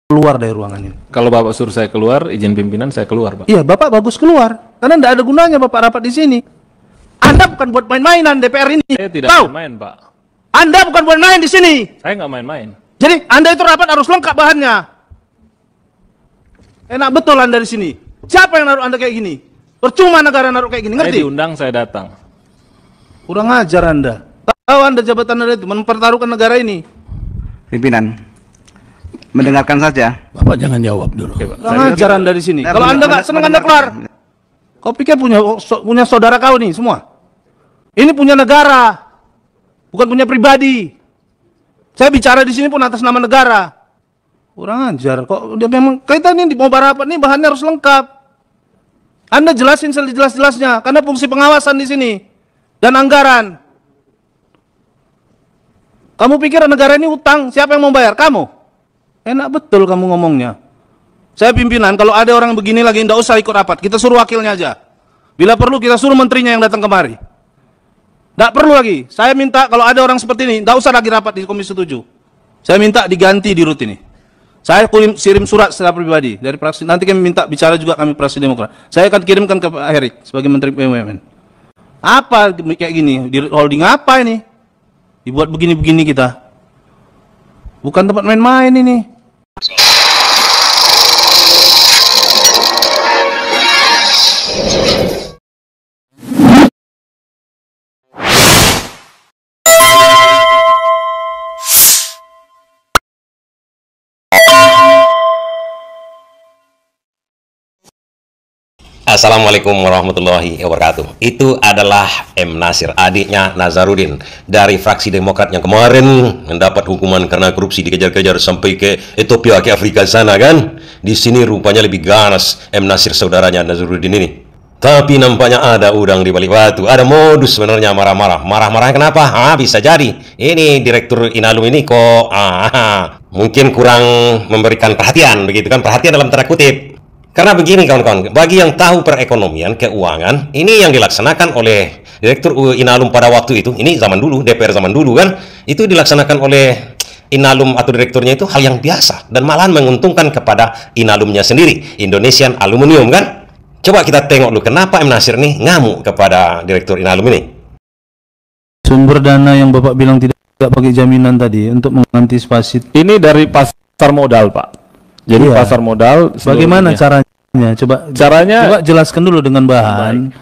keluar dari ruangan ini. Kalau Bapak suruh saya keluar, izin pimpinan saya keluar, Pak. Iya, Bapak bagus keluar. Karena tidak ada gunanya Bapak rapat di sini. Anda bukan buat main-mainan DPR ini. Saya tidak Tahu? main, Pak. Anda bukan buat main di sini. Saya nggak main-main. Jadi Anda itu rapat harus lengkap bahannya. Enak betul Anda di sini. Siapa yang naruh Anda kayak gini? Percuma negara naruh kayak gini, Saya ngerti? diundang, saya datang. Kurang ajar Anda. Tahu Anda jabatan Anda itu mempertaruhkan negara ini. Pimpinan, mendengarkan saja. Bapak jangan jawab dulu. Oke, Pak. Kurang ajar Anda di sini. Kalau Anda nggak senang Anda keluar. Kau pikir punya saudara kau nih semua? Ini punya negara, bukan punya pribadi. Saya bicara di sini pun atas nama negara. Kurang ajar. Kok dia memang kita ini mau barapat nih bahannya harus lengkap. Anda jelasin sejelas-jelasnya karena fungsi pengawasan di sini dan anggaran. Kamu pikir negara ini utang, siapa yang mau bayar? Kamu. Enak betul kamu ngomongnya. Saya pimpinan, kalau ada orang begini lagi tidak usah ikut rapat, kita suruh wakilnya aja. Bila perlu kita suruh menterinya yang datang kemari. Tidak perlu lagi. Saya minta kalau ada orang seperti ini, tidak usah lagi rapat di Komisi 7. Saya minta diganti di rut ini. Saya kirim surat secara pribadi dari praksi. Nanti kami minta bicara juga kami Praksi Demokrat. Saya akan kirimkan ke Pak Herik sebagai Menteri BUMN. Apa kayak gini? Di holding apa ini? Dibuat begini-begini kita. Bukan tempat main-main ini. Assalamualaikum warahmatullahi wabarakatuh. Itu adalah M. Nasir, adiknya Nazarudin dari fraksi Demokrat yang kemarin mendapat hukuman karena korupsi, dikejar-kejar sampai ke Ethiopia, ke Afrika sana kan. Di sini rupanya lebih ganas M. Nasir saudaranya Nazarudin ini. Tapi nampaknya ada udang di balik batu, ada modus sebenarnya marah-marah. Marah-marah kenapa? Bisa jadi ini Direktur Inalum ini kok mungkin kurang memberikan perhatian, begitu kan? Perhatian dalam tanda kutip. Karena begini kawan-kawan, bagi yang tahu perekonomian, keuangan, ini yang dilaksanakan oleh Direktur Inalum pada waktu itu, ini zaman dulu, DPR zaman dulu kan, itu dilaksanakan oleh Inalum atau direkturnya itu hal yang biasa, dan malahan menguntungkan kepada Inalumnya sendiri, Indonesian Aluminium kan. Coba kita tengok dulu, kenapa M. Nasir nih ngamuk kepada Direktur Inalum ini. Sumber dana yang Bapak bilang tidak pakai jaminan tadi untuk mengantisipasi. Ini dari pasar modal, Pak. Jadi Iya. pasar modal Bagaimana seluruhnya. caranya? Coba jelaskan dulu dengan bahan.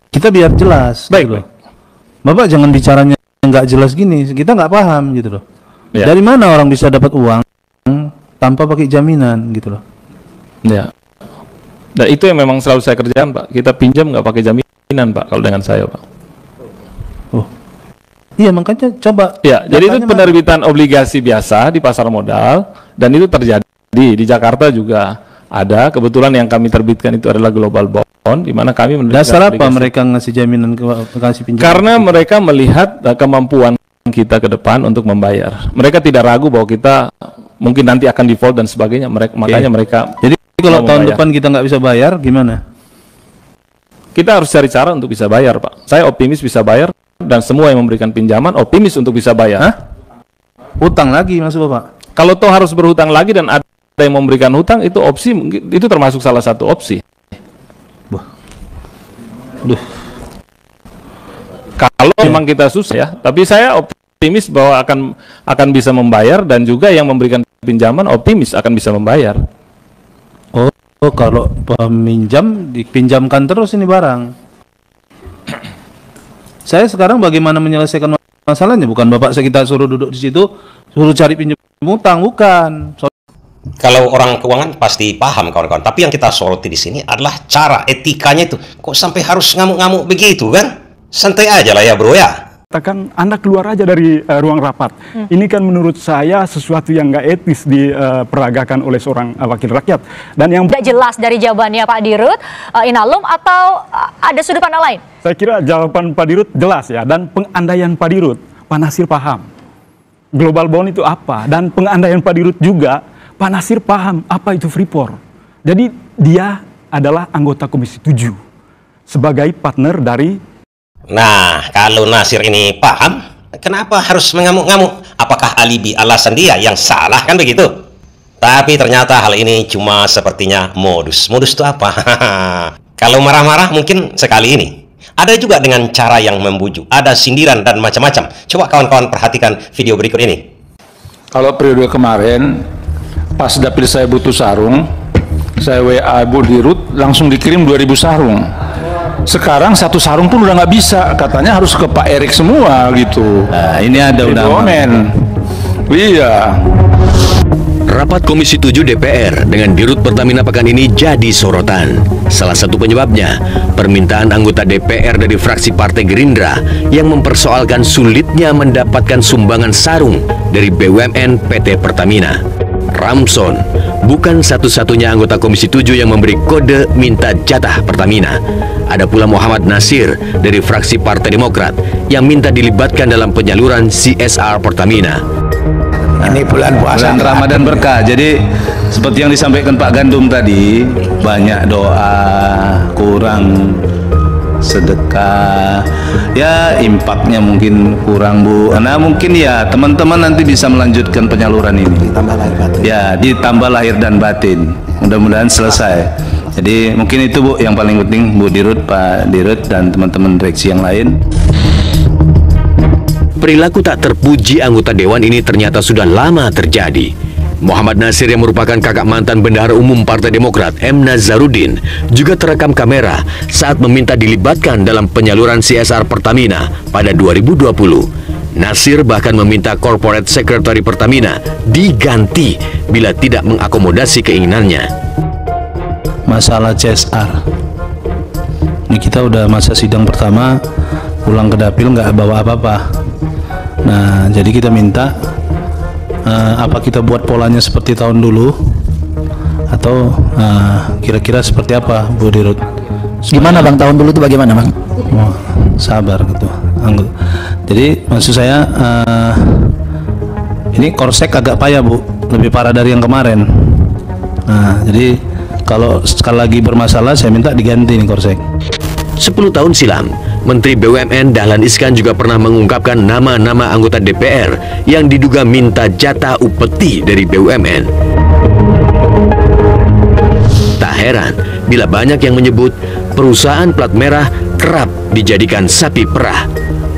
Kita biar jelas. Baik, gitu loh. baik. Bapak jangan bicaranya nggak jelas gini. Kita nggak paham gitu loh. Ya. Dari mana orang bisa dapat uang tanpa pakai jaminan gitu loh? Ya. Dan itu yang memang selalu saya kerjakan, Pak. Kita pinjam nggak pakai jaminan, Pak, kalau dengan saya, Pak. Oh, iya makanya coba. Ya, jadi itu datanya penerbitan obligasi biasa di pasar modal, dan itu terjadi di Jakarta juga ada. Kebetulan yang kami terbitkan itu adalah global bond, di mana kami menerbitkan dasar apa obligasi. mereka ngasih jaminan kasih pinjaman? Karena mereka melihat kemampuan kita ke depan untuk membayar. Mereka tidak ragu bahwa kita mungkin nanti akan default dan sebagainya. Makanya mereka. Jadi kalau mau tahun membayar. depan kita nggak bisa bayar, gimana? Kita harus cari cara untuk bisa bayar, Pak. Saya optimis bisa bayar, dan semua yang memberikan pinjaman optimis untuk bisa bayar. Hah? Utang lagi maksud Bapak? Kalau toh harus berhutang lagi dan ada yang memberikan hutang, itu opsi, itu termasuk salah satu opsi. Duh. Kalau memang kita susah ya, tapi saya optimis bahwa akan bisa membayar, dan juga yang memberikan pinjaman optimis akan bisa membayar. Oh, kalau peminjam dipinjamkan terus ini barang. Saya sekarang bagaimana menyelesaikan masalahnya? Bukan Bapak kita suruh duduk di situ, suruh cari pinjam utang, bukan. Kalau orang keuangan pasti paham kawan-kawan, tapi yang kita soroti di sini adalah cara etikanya itu. Kok sampai harus ngamuk-ngamuk begitu kan? Santai aja lah ya bro ya. Katakan Anda keluar aja dari ruang rapat. Ini kan menurut saya sesuatu yang nggak etis diperagakan oleh seorang wakil rakyat. Dan yang tidak jelas dari jawabannya Pak Dirut Inalum, atau ada sudut pandang lain? saya kira jawaban Pak Dirut jelas ya, dan pengandaian Pak Dirut, Pak Nasir paham global bond itu apa, dan pengandaian Pak Dirut juga Pak Nasir paham apa itu Freeport. Jadi dia adalah anggota Komisi 7 sebagai partner dari. Nah, kalau Nasir ini paham, kenapa harus mengamuk-ngamuk? Apakah alibi alasan dia yang salah kan begitu? Tapi ternyata hal ini cuma sepertinya modus. Modus itu apa? Kalau marah-marah mungkin sekali ini. Ada juga dengan cara yang membujuk. Ada sindiran dan macam-macam. Coba kawan-kawan perhatikan video berikut ini. Kalau periode kemarin, pas dapil saya butuh sarung, saya WA Bu Dirut, langsung dikirim 2000 sarung. Sekarang satu sarung pun udah nggak bisa. Katanya harus ke Pak Erik semua gitu. Nah, ini ada undangan. Iya. Rapat Komisi 7 DPR dengan Dirut Pertamina pekan ini jadi sorotan. Salah satu penyebabnya, permintaan anggota DPR dari fraksi Partai Gerindra yang mempersoalkan sulitnya mendapatkan sumbangan sarung dari BUMN PT Pertamina. Ramson bukan satu-satunya anggota Komisi 7 yang memberi kode minta jatah Pertamina. Ada pula Muhammad Nasir dari fraksi Partai Demokrat yang minta dilibatkan dalam penyaluran CSR Pertamina. Ini bulan puasa, bulan Ramadan berkah. Jadi seperti yang disampaikan Pak Gandum tadi, banyak doa, kurang sedekah, ya impaknya mungkin kurang Bu. Nah mungkin ya teman-teman nanti bisa melanjutkan penyaluran ini. Ditambah lahir batin. Ya, ditambah lahir dan batin. Mudah-mudahan selesai. Jadi mungkin itu Bu yang paling penting, Bu Dirut, Pak Dirut dan teman-teman direksi yang lain. Perilaku tak terpuji anggota Dewan ini ternyata sudah lama terjadi. Muhammad Nasir yang merupakan kakak mantan Bendahara Umum Partai Demokrat M. Nazarudin juga terekam kamera saat meminta dilibatkan dalam penyaluran CSR Pertamina pada 2020. Nasir bahkan meminta Corporate Secretary Pertamina diganti bila tidak mengakomodasi keinginannya. Masalah CSR, ini kita udah masa sidang pertama, pulang ke dapil nggak bawa apa-apa. Nah, jadi kita minta apa kita buat polanya seperti tahun dulu atau kira-kira seperti apa Bu Dirut? Gimana Bang, tahun dulu itu bagaimana Bang? Oh, sabar gitu. Jadi maksud saya ini Korsek agak payah Bu, lebih parah dari yang kemarin. Nah, jadi kalau sekali lagi bermasalah saya minta diganti nih Korsek. 10 tahun silam, Menteri BUMN Dahlan Iskan juga pernah mengungkapkan nama-nama anggota DPR yang diduga minta jatah upeti dari BUMN. Tak heran bila banyak yang menyebut perusahaan plat merah kerap dijadikan sapi perah.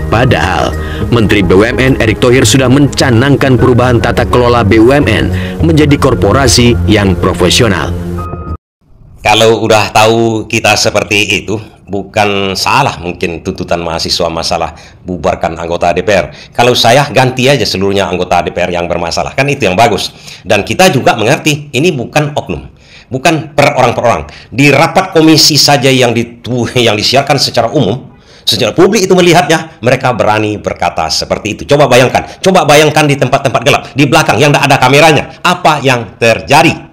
Padahal Menteri BUMN Erick Thohir sudah mencanangkan perubahan tata kelola BUMN menjadi korporasi yang profesional. Kalau udah tahu kita seperti itu, bukan salah mungkin tuntutan mahasiswa masalah bubarkan anggota DPR. Kalau saya ganti aja seluruhnya anggota DPR yang bermasalah, kan itu yang bagus. Dan kita juga mengerti ini bukan oknum, bukan per orang per orang. Di rapat komisi saja yang disiarkan secara umum, secara publik itu melihatnya, mereka berani berkata seperti itu. Coba bayangkan di tempat-tempat gelap, di belakang yang tidak ada kameranya, apa yang terjadi?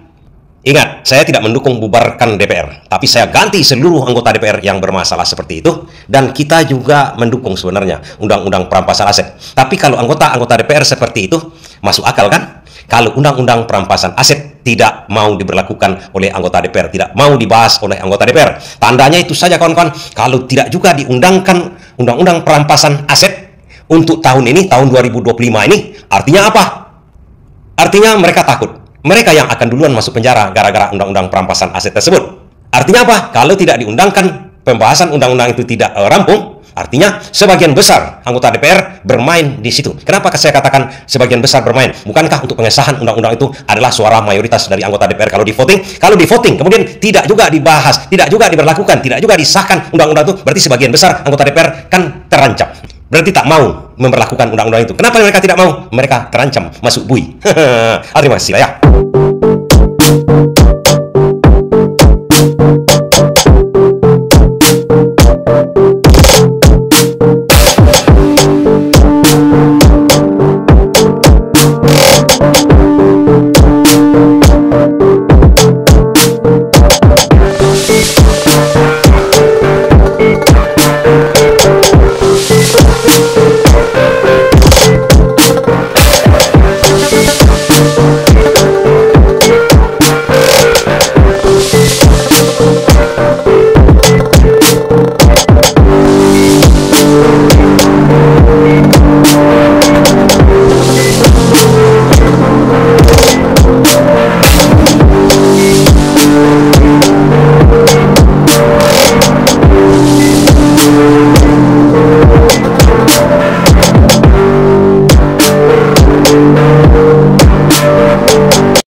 Ingat, saya tidak mendukung bubarkan DPR, tapi saya ganti seluruh anggota DPR yang bermasalah seperti itu, dan kita juga mendukung sebenarnya undang-undang perampasan aset. Tapi kalau anggota DPR seperti itu, masuk akal kan? Kalau undang-undang perampasan aset tidak mau diberlakukan oleh anggota DPR, tidak mau dibahas oleh anggota DPR, tandanya itu saja kawan-kawan, kalau tidak juga diundangkan undang-undang perampasan aset untuk tahun ini, tahun 2025 ini, artinya apa? Artinya mereka takut. Mereka yang akan duluan masuk penjara gara-gara undang-undang perampasan aset tersebut. Artinya apa? Kalau tidak diundangkan, pembahasan undang-undang itu tidak rampung, artinya sebagian besar anggota DPR bermain di situ. Kenapa saya katakan sebagian besar bermain? Bukankah untuk pengesahan undang-undang itu adalah suara mayoritas dari anggota DPR kalau di voting, kemudian tidak juga dibahas, tidak juga diberlakukan, tidak juga disahkan undang-undang itu, berarti sebagian besar anggota DPR kan terancam. Berarti tak mau memberlakukan undang-undang itu. Kenapa mereka tidak mau? Mereka terancam masuk bui. Terima kasih ya.